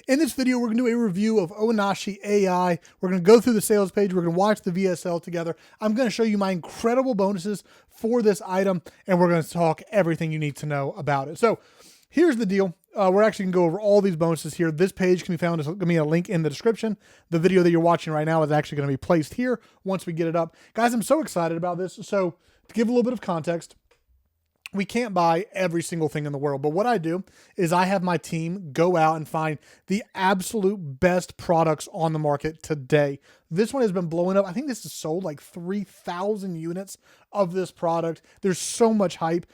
In this video, we're going to do a review of Ohanashi AI. We're going to go through the sales page. We're going to watch the VSL together. I'm going to show you my incredible bonuses for this item, and we're going to talk everything you need to know about it. So here's the deal. We're actually going to go over all these bonuses here. This page can be found. There's going to be a link in the description. The video that you're watching right now is actually going to be placed here once we get it up. Guys, I'm so excited about this. So to give a little bit of context, we can't buy every single thing in the world, but what I do is I have my team go out and find the absolute best products on the market today. This one has been blowing up. I think this has sold like 3,000 units of this product. There's so much hype.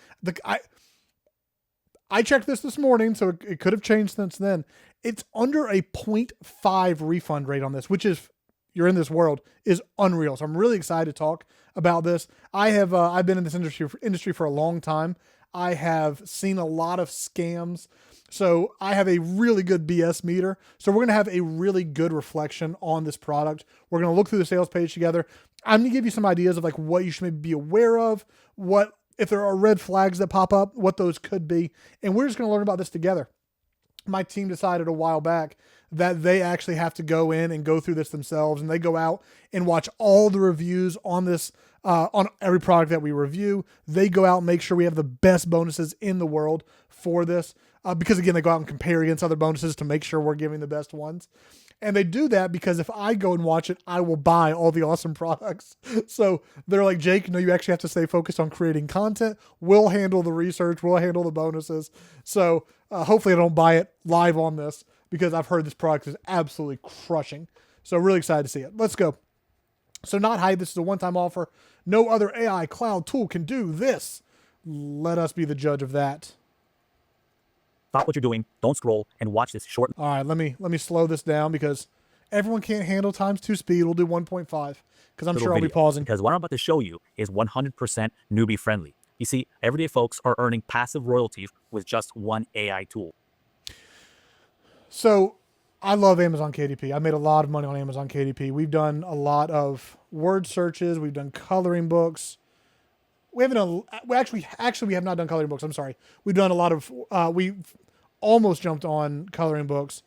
I checked this morning, so it could have changed since then. It's under a 0.5 refund rate on this, which is, you're in this world, is unreal. So I'm really excited to talk about this. I've been in this industry for a long time. I have seen a lot of scams. So I have a really good BS meter. So we're going to have a really good reflection on this product. We're going to look through the sales page together. I'm going to give you some ideas of like what you should maybe be aware of, what, if there are red flags that pop up, what those could be. And we're just going to learn about this together. My team decided a while back that they actually have to go in and go through this themselves, and they go out and watch all the reviews on this, on every product that we review. They go out and make sure we have the best bonuses in the world for this, because again, they go out and compare against other bonuses to make sure we're giving the best ones. And they do that because if I go and watch it, I will buy all the awesome products. So they're like, Jake, no, you actually have to stay focused on creating content. We'll handle the research. We'll handle the bonuses. So hopefully I don't buy it live on this, because I've heard this product is absolutely crushing. So really excited to see it. Let's go. So not hype. This is a one-time offer. No other AI cloud tool can do this. Let us be the judge of that. Stop what you're doing, don't scroll, and watch this short. All right, let me slow this down because everyone can't handle ×2 speed. We'll do 1.5 because I'm sure I'll be pausing. Because what I'm about to show you is 100% newbie friendly. You see, everyday folks are earning passive royalties with just one AI tool. So I love Amazon KDP. I made a lot of money on Amazon KDP. We've done a lot of word searches. We've done coloring books. We haven't done, actually, we have not done coloring books. I'm sorry. We've done a lot of, we've almost jumped on coloring books,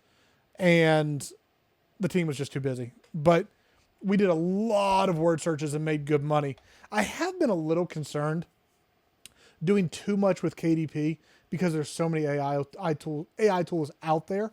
and the team was just too busy. But we did a lot of word searches and made good money. I have been a little concerned doing too much with KDP because there's so many AI tools out there.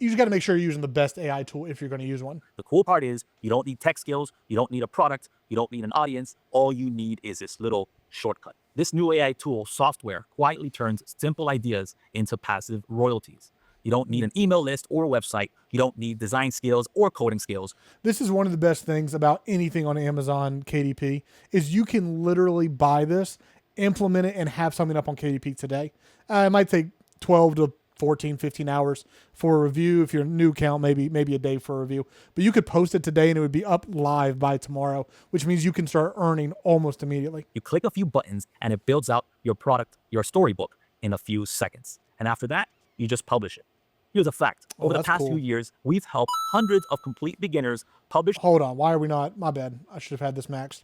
You just got to make sure you're using the best AI tool if you're going to use one. The cool part is you don't need tech skills, you don't need a product, you don't need an audience. All you need is this little shortcut. This new AI tool software quietly turns simple ideas into passive royalties. You don't need an email list or a website. You don't need design skills or coding skills. This is one of the best things about anything on Amazon KDP is you can literally buy this, implement it, and have something up on KDP today. It might take 12 to 14, 15 hours for a review. If you're a new account, maybe a day for a review. But you could post it today and it would be up live by tomorrow, which means you can start earning almost immediately. You click a few buttons and it builds out your product, your storybook, in a few seconds. And after that, you just publish it. Here's a fact. Over the past few years, we've helped hundreds of complete beginners publish. Hold on. Why are we not? My bad. I should have had this maxed.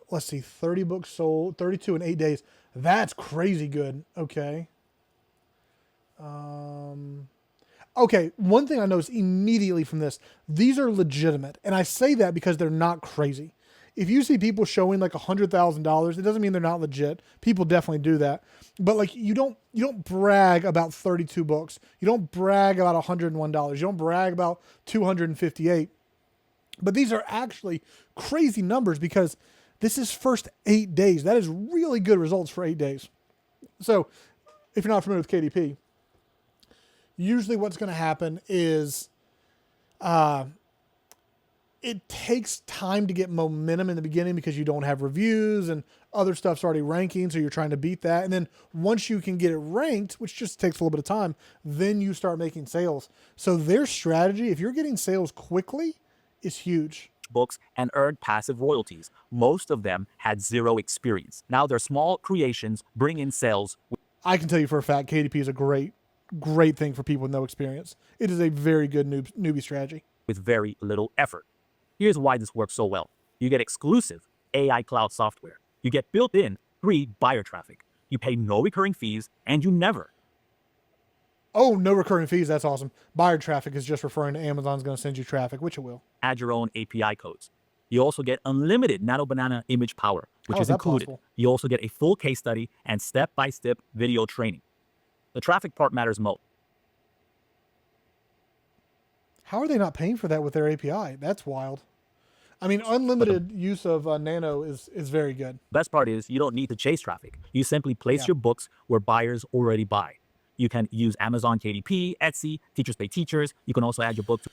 Let's see. 30 books sold, 32 in 8 days. That's crazy good. Okay. Okay, one thing I noticed immediately from this, these are legitimate. And I say that because they're not crazy. If you see people showing like $100,000, it doesn't mean they're not legit. People definitely do that. But like you don't brag about 32 books. You don't brag about $101. You don't brag about 258. But these are actually crazy numbers because this is first 8 days. That is really good results for 8 days. So if you're not familiar with KDP, usually what's going to happen is it takes time to get momentum in the beginning because you don't have reviews and other stuff's already ranking, so you're trying to beat that. And then once you can get it ranked, which just takes a little bit of time, then you start making sales. So their strategy, if you're getting sales quickly, is huge. Books and earned passive royalties. Most of them had zero experience. Now their small creations bring in sales. I can tell you for a fact, KDP is a great thing for people with no experience. It is a very good newbie strategy. With very little effort. Here's why this works so well. You get exclusive AI cloud software. You get built-in free buyer traffic. You pay no recurring fees, and you never Oh, no recurring fees. That's awesome. Buyer traffic is just referring to Amazon's going to send you traffic, which it will. Add your own API codes. You also get unlimited Nano Banana image power, which How is is that included. possible? You also get a full case study and step-by-step video training. The traffic part matters most. How are they not paying for that with their API? That's wild. I mean, unlimited use of Nano is very good. Best part is you don't need to chase traffic. You simply place Yeah. your books where buyers already buy. You can use Amazon KDP, Etsy, Teachers Pay Teachers. You can also add your book to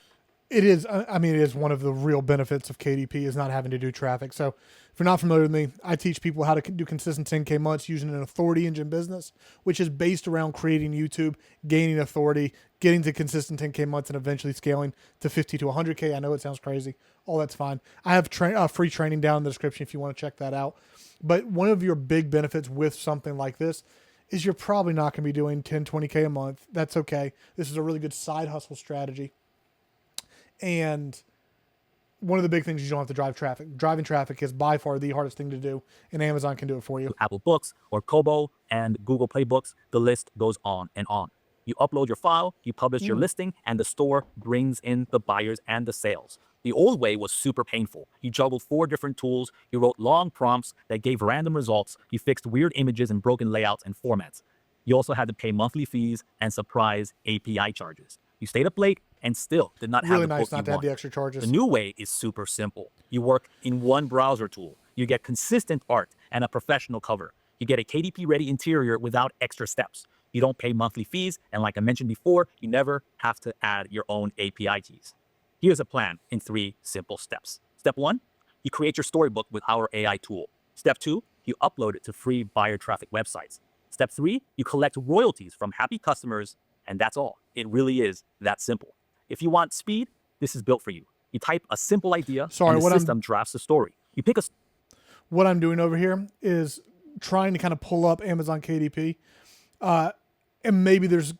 It is. I mean, it is one of the real benefits of KDP is not having to do traffic. So, if you're not familiar with me, I teach people how to do consistent 10K months using an authority engine business, which is based around creating YouTube, gaining authority, getting to consistent 10K months, and eventually scaling to 50 to 100K. I know it sounds crazy. All that's fine. I have free training down in the description if you want to check that out. But one of your big benefits with something like this is you're probably not going to be doing 10, 20K a month. That's okay. This is a really good side hustle strategy. And one of the big things is you don't have to drive traffic. Driving traffic is by far the hardest thing to do, and Amazon can do it for you. Apple Books or Kobo and Google Play Books. The list goes on and on. You upload your file, you publish your listing, and the store brings in the buyers and the sales. The old way was super painful. You juggled 4 different tools, you wrote long prompts that gave random results, you fixed weird images and broken layouts and formats. You also had to pay monthly fees and surprise API charges. You stayed up late and still did not have Really the nice book not you to have want. the extra charges. The new way is super simple. You work in one browser tool. You get consistent art and a professional cover. You get a KDP-ready interior without extra steps. You don't pay monthly fees, and like I mentioned before, you never have to add your own API keys. Here's a plan in 3 simple steps. Step 1, you create your storybook with our AI tool. Step 2, you upload it to free buyer traffic websites. Step 3, you collect royalties from happy customers, and that's all. It really is that simple. If you want speed, this is built for you. You type a simple idea, and the system drafts a story. You pick a What I'm doing over here is trying to kind of pull up Amazon KDP, and maybe there's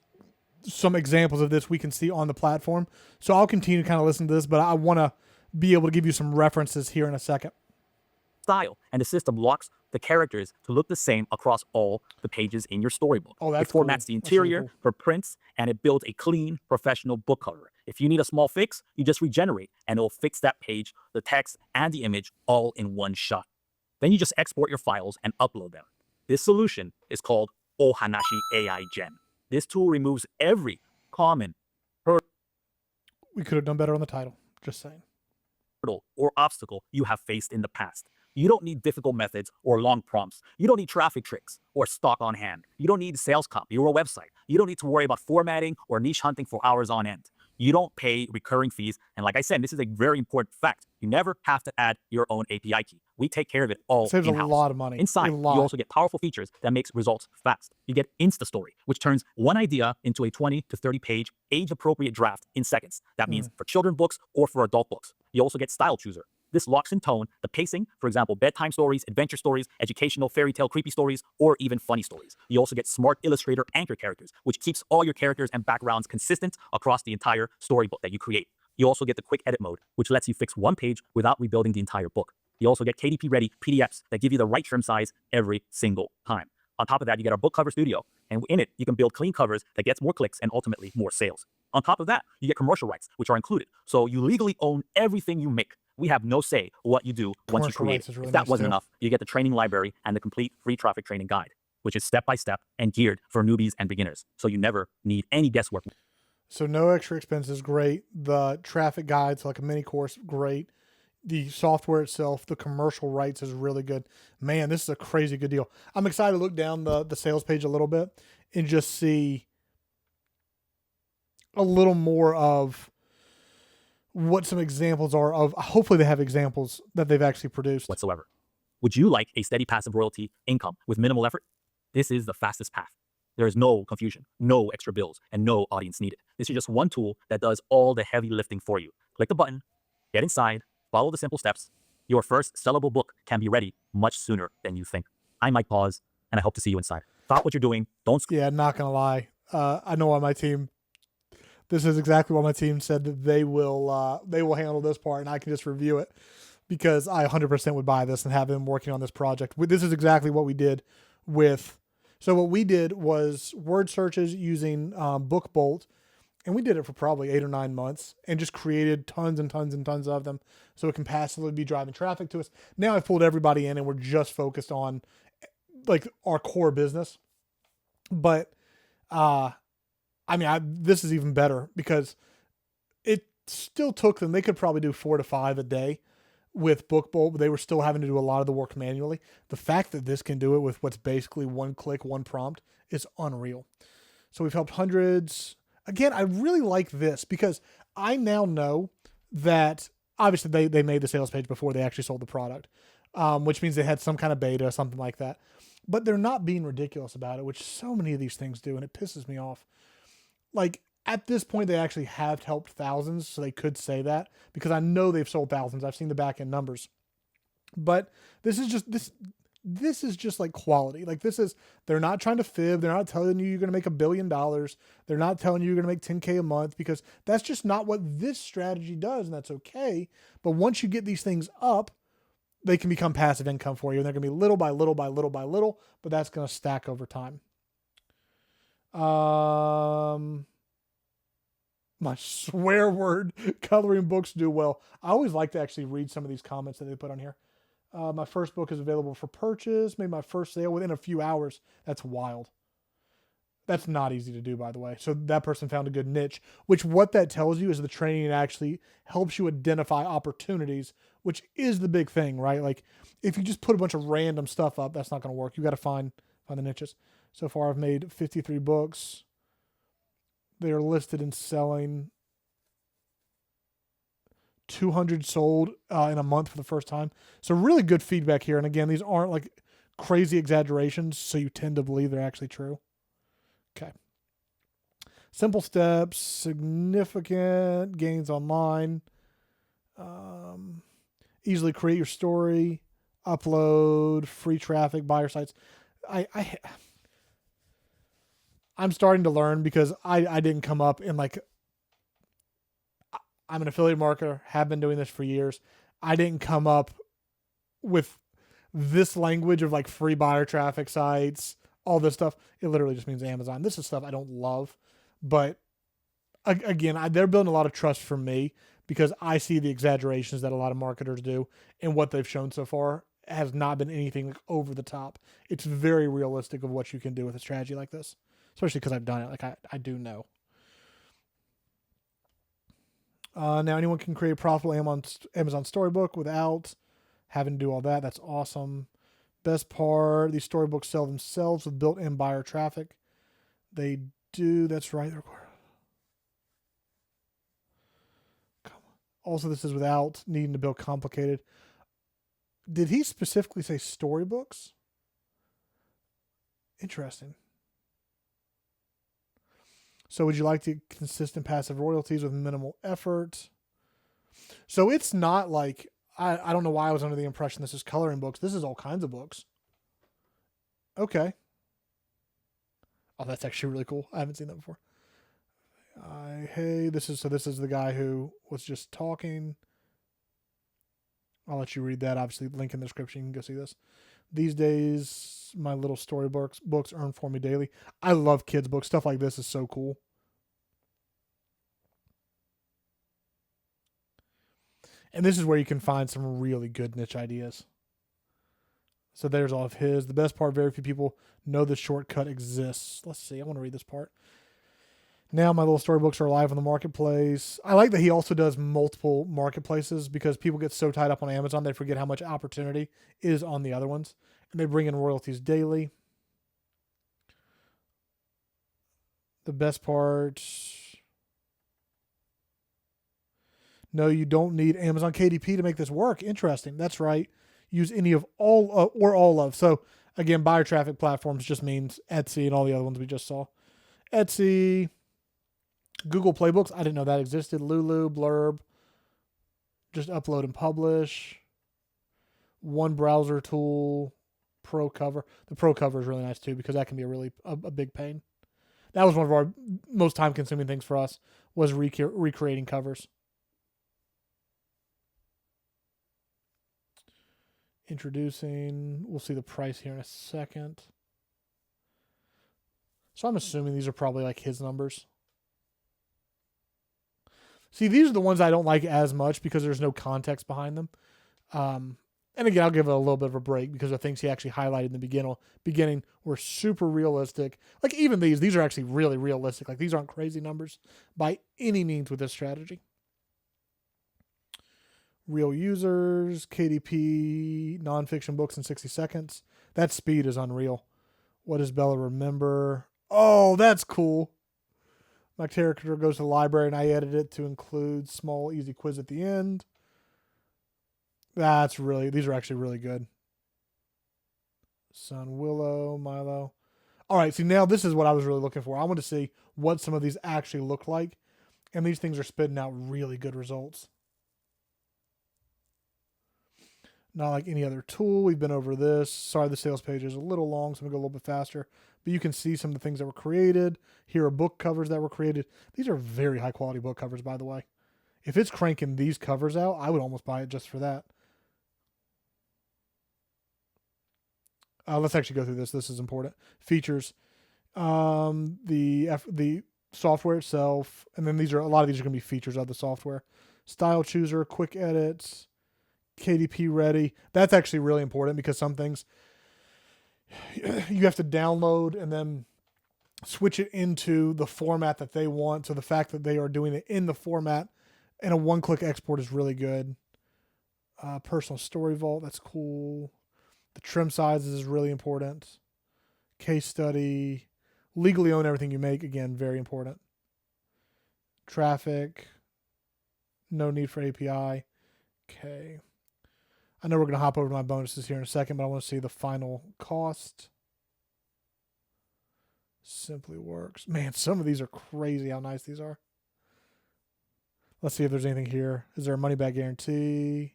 some examples of this we can see on the platform. So I'll continue to kind of listen to this, but I want to be able to give you some references here in a second. style, and the system locks the characters to look the same across all the pages in your storybook. Oh, that's it formats cool. the interior for prints, and it builds a clean, professional book cover. If you need a small fix, you just regenerate, and it'll fix that page, the text, and the image all in one shot. Then you just export your files and upload them. This solution is called Ohanashi AI Gen. This tool removes every common We could have done better on the title. Just saying. hurdle or obstacle you have faced in the past. You don't need difficult methods or long prompts. You don't need traffic tricks or stock on hand. You don't need sales copy or a website. You don't need to worry about formatting or niche hunting for hours on end. You don't pay recurring fees. And like I said, this is a very important fact. You never have to add your own API key. We take care of it all Saves in-house. a lot of money. Inside, you also get powerful features that makes results fast. You get InstaStory, which turns one idea into a 20 to 30 page age-appropriate draft in seconds. That means for children books or for adult books. You also get Style Chooser. This locks in tone the pacing, for example, bedtime stories, adventure stories, educational, fairy tale, creepy stories, or even funny stories. You also get Smart Illustrator anchor characters, which keeps all your characters and backgrounds consistent across the entire storybook that you create. You also get the quick edit mode, which lets you fix one page without rebuilding the entire book. You also get KDP-ready PDFs that give you the right trim size every single time. On top of that, you get our book cover studio, and in it, you can build clean covers that gets more clicks and ultimately more sales. On top of that, you get commercial rights, which are included. So you legally own everything you make. We have no say what you do once you create it. If that wasn't enough, you get the training library and the complete free traffic training guide, which is step-by-step and geared for newbies and beginners. So you never need any guesswork. So no extra expenses, great. The traffic guides, like a mini course, great. The software itself, the commercial rights is really good. Man, this is a crazy good deal. I'm excited to look down the sales page a little bit and just see a little more of what some examples are of. Hopefully they have examples that they've actually produced. Whatsoever. Would you like a steady passive royalty income with minimal effort? This is the fastest path. There is no confusion, no extra bills, and no audience needed. This is just one tool that does all the heavy lifting for you. Click the button, get inside, follow the simple steps. Your first sellable book can be ready much sooner than you think. I might pause, and I hope to see you inside. Stop what you're doing. Don't. Yeah, not gonna lie. I know on my team, this is exactly what my team said that they will handle this part, and I can just review it because I 100% would buy this and have them working on this project. This is exactly what we did with So what we did was word searches using Book Bolt, and we did it for probably 8 or 9 months and just created tons and tons and tons of them so it can passively be driving traffic to us. Now I've pulled everybody in and we're just focused on like our core business. But this is even better because it still took them, they could probably do 4 to 5 a day with Book Bolt, but they were still having to do a lot of the work manually. The fact that this can do it with what's basically one click, one prompt is unreal. So we've helped hundreds. Again, I really like this because I now know that obviously they made the sales page before they actually sold the product, which means they had some kind of beta, something like that. But they're not being ridiculous about it, which so many of these things do, and it pisses me off. Like at this point, they actually have helped thousands, so they could say that because I know they've sold thousands. I've seen the back end numbers, but this is just this. This is just like quality. Like they're not trying to fib. They're not telling you you're going to make $1 billion. They're not telling you you're going to make 10K a month because that's just not what this strategy does. And that's okay. But once you get these things up, they can become passive income for you. And they're going to be little by little by little by little, but that's going to stack over time. My swear word coloring books do well. I always like to actually read some of these comments that they put on here. My first book is available for purchase. Made my first sale within a few hours. That's wild. That's not easy to do, by the way. So that person found a good niche, which what that tells you is the training actually helps you identify opportunities, which is the big thing, right? Like if you just put a bunch of random stuff up, that's not going to work. You got to find the niches. So far, I've made 53 books. They are listed and selling. 200 sold in a month for the first time. So really good feedback here. And again, these aren't like crazy exaggerations, so you tend to believe they're actually true. Okay. Simple steps, significant gains online. Easily create your story, upload, free traffic, buyer sites. I'm starting to learn because I didn't come up in like, I'm an affiliate marketer, have been doing this for years. I didn't come up with this language of like free buyer traffic sites, all this stuff. It literally just means Amazon. This is stuff I don't love, but again, they're building a lot of trust from me because I see the exaggerations that a lot of marketers do, and what they've shown so far has not been anything like over the top. It's very realistic of what you can do with a strategy like this, especially because I've done it. Like I do know. Now anyone can create a profitable Amazon storybook without having to do all that. That's awesome. Best part, these storybooks sell themselves with built-in buyer traffic. They do. That's right. Also, this is without needing to build complicated. Did he specifically say storybooks? Interesting. So would you like to consistent passive royalties with minimal effort? So it's not like, I don't know why I was under the impression this is coloring books. This is all kinds of books. Okay. Oh, that's actually really cool. I haven't seen that before. This is the guy who was just talking. I'll let you read that. Obviously, link in the description. You can go see this. These days, my little storybooks earn for me daily. I love kids' books. Stuff like this is so cool. And this is where you can find some really good niche ideas. So there's all of his. The best part, very few people know this shortcut exists. Let's see. I want to read this part. Now my little storybooks are live on the marketplace. I like that he also does multiple marketplaces because people get so tied up on Amazon they forget how much opportunity is on the other ones. And they bring in royalties daily. The best part, no, you don't need Amazon KDP to make this work. Interesting. That's right. Use any of all of. So again, buyer traffic platforms just means Etsy and all the other ones we just saw. Etsy, Google Playbooks. I didn't know that existed. Lulu, Blurb. Just upload and publish. One browser tool. Pro cover. The pro cover is really nice too because that can be a big pain. That was one of our most time consuming things for us was recreating covers. Introducing. We'll see the price here in a second. So I'm assuming these are probably like his numbers. See, these are the ones I don't like as much because there's no context behind them. And again, I'll give it a little bit of a break because the things he actually highlighted in the beginning were super realistic. Like even these are actually really realistic. Like these aren't crazy numbers by any means with this strategy. Real users, KDP, nonfiction books in 60 seconds. That speed is unreal. What does Bella remember? Oh, that's cool. My character goes to the library and I edit it to include small, easy quiz at the end. These are actually really good. Sun, Willow, Milo. All right, see, now this is what I was really looking for. I want to see what some of these actually look like. And these things are spitting out really good results. Not like any other tool. We've been over this. Sorry, the sales page is a little long, so I'm going to go a little bit faster. But you can see some of the things that were created. Here are book covers that were created. These are very high quality book covers, by the way. If it's cranking these covers out, I would almost buy it just for that. Let's actually go through this. This is important. Features, the software itself, and then a lot of these are going to be features of the software. Style chooser, quick edits, KDP ready. That's actually really important because some things you have to download and then switch it into the format that they want. So the fact that they are doing it in the format and a one-click export is really good. Personal story vault, that's cool. The trim sizes is really important. Case study. Legally own everything you make. Again, very important. Traffic. No need for API. Okay. I know we're going to hop over to my bonuses here in a second, but I want to see the final cost. Simply works. Man, some of these are crazy how nice these are. Let's see if there's anything here. Is there a money back guarantee?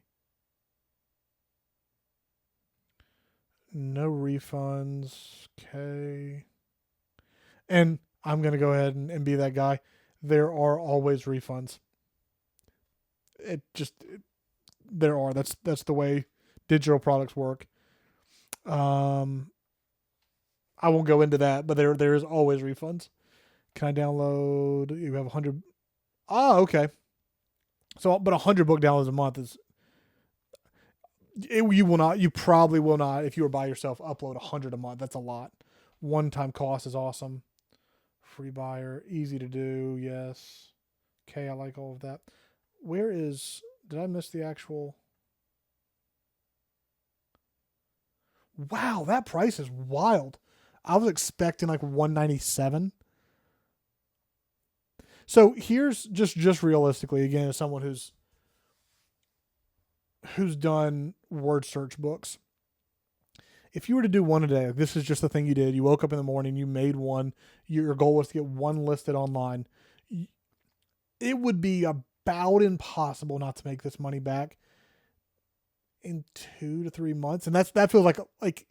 No refunds. Okay. And I'm going to go ahead and be that guy. There are always refunds. There are. That's the way digital products work. I won't go into that, but there is always refunds. Can I download? You have 100. Okay. So, but 100 book downloads a month is. You will not. You probably will not, if you were by yourself, upload 100 a month. That's a lot. One-time cost is awesome. Free buyer, easy to do. Yes. Okay, I like all of that. Where is? Did I miss the actual? Wow, that price is wild. I was expecting like 197. So here's just realistically, again, as someone who's done word search books. If you were to do one a day, this is just the thing you did. You woke up in the morning, you made one. Your goal was to get one listed online. It would be about impossible not to make this money back in 2 to 3 months. And that feels like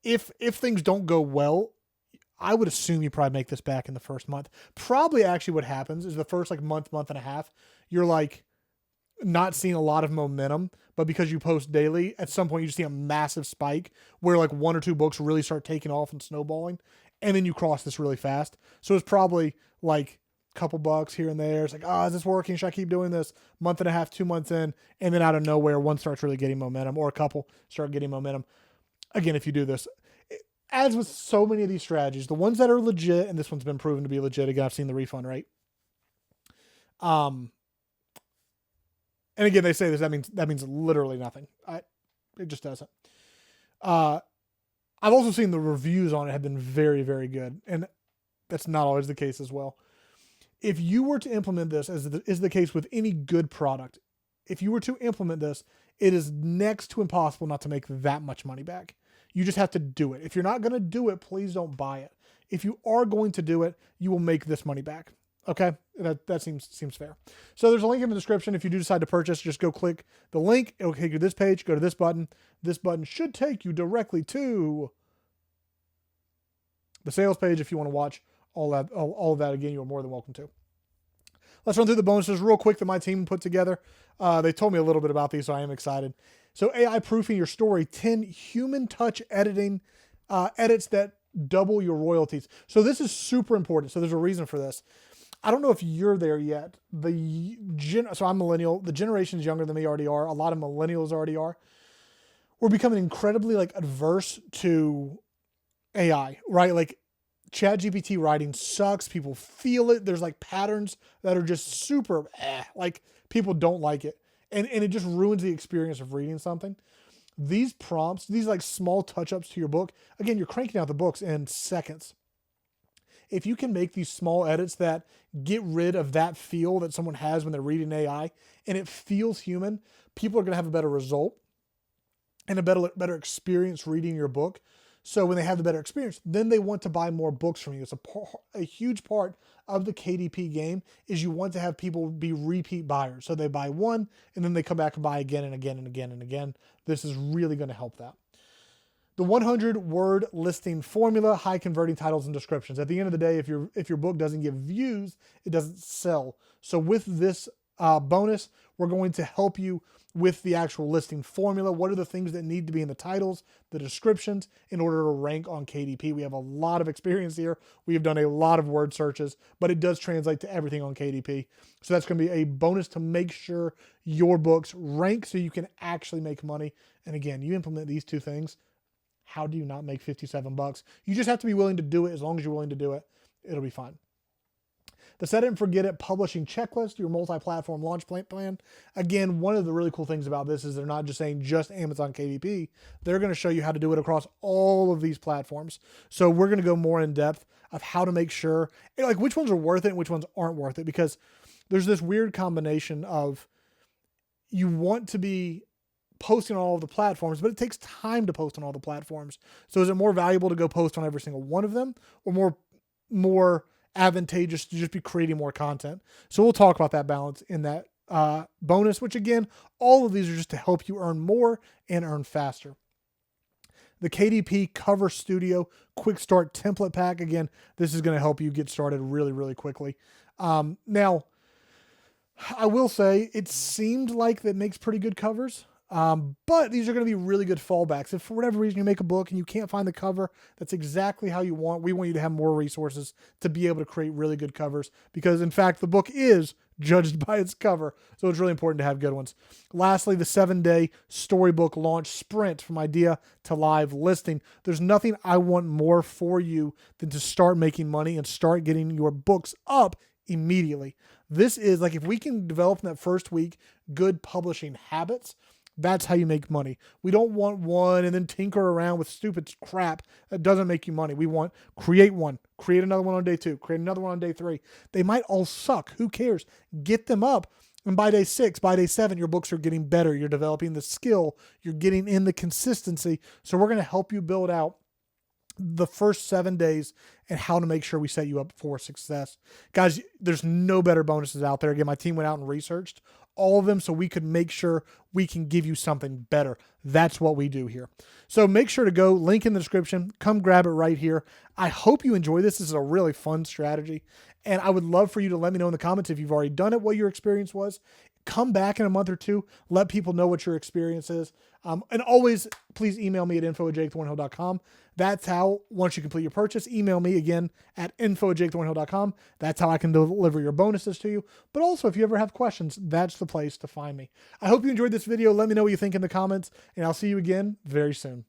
if things don't go well, I would assume you probably make this back in the first month. Probably actually what happens is the first like month and a half, you're like not seeing a lot of momentum, but because you post daily, at some point you just see a massive spike where like 1 or 2 books really start taking off and snowballing, and then you cross this really fast. So it's probably like a couple bucks here and there. It's like, is this working? Should I keep doing this? Month and a half, 2 months in, and then out of nowhere, one starts really getting momentum, or a couple start getting momentum. Again, if you do this, as with so many of these strategies, the ones that are legit, and this one's been proven to be legit. Again, I've seen the refund rate. And again, they say this. That means literally nothing. It just doesn't. I've also seen the reviews on it have been very, very good, and that's not always the case as well. If you were to implement this, as is the case with any good product, if you were to implement this, it is next to impossible not to make that much money back. You just have to do it. If you're not going to do it, please don't buy it. If you are going to do it, you will make this money back. Okay, that seems fair. So there's a link in the description. If you do decide to purchase, just go click the link. It'll take you to this page. Go to this button. This button should take you directly to the sales page. If you want to watch all of that again, you're more than welcome to. Let's run through the bonuses real quick that my team put together. They told me a little bit about these, so I am excited. So AI proofing your story, 10 human touch editing edits that double your royalties. So this is super important. So there's a reason for this. I don't know if you're there yet. So I'm millennial. The generations younger than me already are. A lot of millennials already are. We're becoming incredibly like adverse to AI, right? Like ChatGPT writing sucks. People feel it. There's like patterns that are just super like people don't like it. And it just ruins the experience of reading something. These prompts, these like small touch-ups to your book, again, you're cranking out the books in seconds. If you can make these small edits that get rid of that feel that someone has when they're reading AI and it feels human, people are going to have a better result and a better experience reading your book. So when they have the better experience, then they want to buy more books from you. It's a huge part of the KDP game is you want to have people be repeat buyers. So they buy one and then they come back and buy again and again and again and again. This is really going to help that. The 100-word listing formula, high converting titles and descriptions. At the end of the day, if your book doesn't get views, it doesn't sell. So with this bonus, we're going to help you with the actual listing formula. What are the things that need to be in the titles, the descriptions, in order to rank on KDP? We have a lot of experience here. We have done a lot of word searches, but it does translate to everything on KDP. So that's going to be a bonus to make sure your books rank so you can actually make money. And again, you implement these two things. How do you not make $57? You just have to be willing to do it. As long as you're willing to do it, it'll be fine. The set it and forget it publishing checklist, your multi-platform launch plan. Again, one of the really cool things about this is they're not just saying just Amazon KDP. They're going to show you how to do it across all of these platforms. So we're going to go more in depth of how to make sure, like which ones are worth it and which ones aren't worth it, because there's this weird combination of you want to be posting on all of the platforms, but it takes time to post on all the platforms. So is it more valuable to go post on every single one of them, or more advantageous to just be creating more content? So we'll talk about that balance in that bonus, which again, all of these are just to help you earn more and earn faster. The KDP Cover Studio Quick Start Template Pack. Again, this is going to help you get started really, really quickly. Now, I will say it seemed like that makes pretty good covers. But these are going to be really good fallbacks. If for whatever reason you make a book and you can't find the cover that's exactly how you want, we want you to have more resources to be able to create really good covers, because in fact, the book is judged by its cover. So it's really important to have good ones. Lastly, the 7-day storybook launch sprint from idea to live listing. There's nothing I want more for you than to start making money and start getting your books up immediately. This is like, if we can develop in that first week good publishing habits, that's how you make money. We don't want one and then tinker around with stupid crap that doesn't make you money. We want create one, create another one on day 2, create another one on day 3. They might all suck. Who cares? Get them up. And by day 6, by day 7, your books are getting better. You're developing the skill. You're getting in the consistency. So we're going to help you build out the first 7 days and how to make sure we set you up for success. Guys, there's no better bonuses out there. Again, my team went out and researched all of them so we could make sure we can give you something better. That's what we do here. So make sure to go, link in the description, come grab it right here. I hope you enjoy this. This is a really fun strategy. And I would love for you to let me know in the comments if you've already done it, what your experience was. Come back in a month or two, let people know what your experience is. And always, please email me at info@jakethornhill.com. That's how, once you complete your purchase, email me again at info@jakethornhill.com. That's how I can deliver your bonuses to you. But also, if you ever have questions, that's the place to find me. I hope you enjoyed this video. Let me know what you think in the comments, and I'll see you again very soon.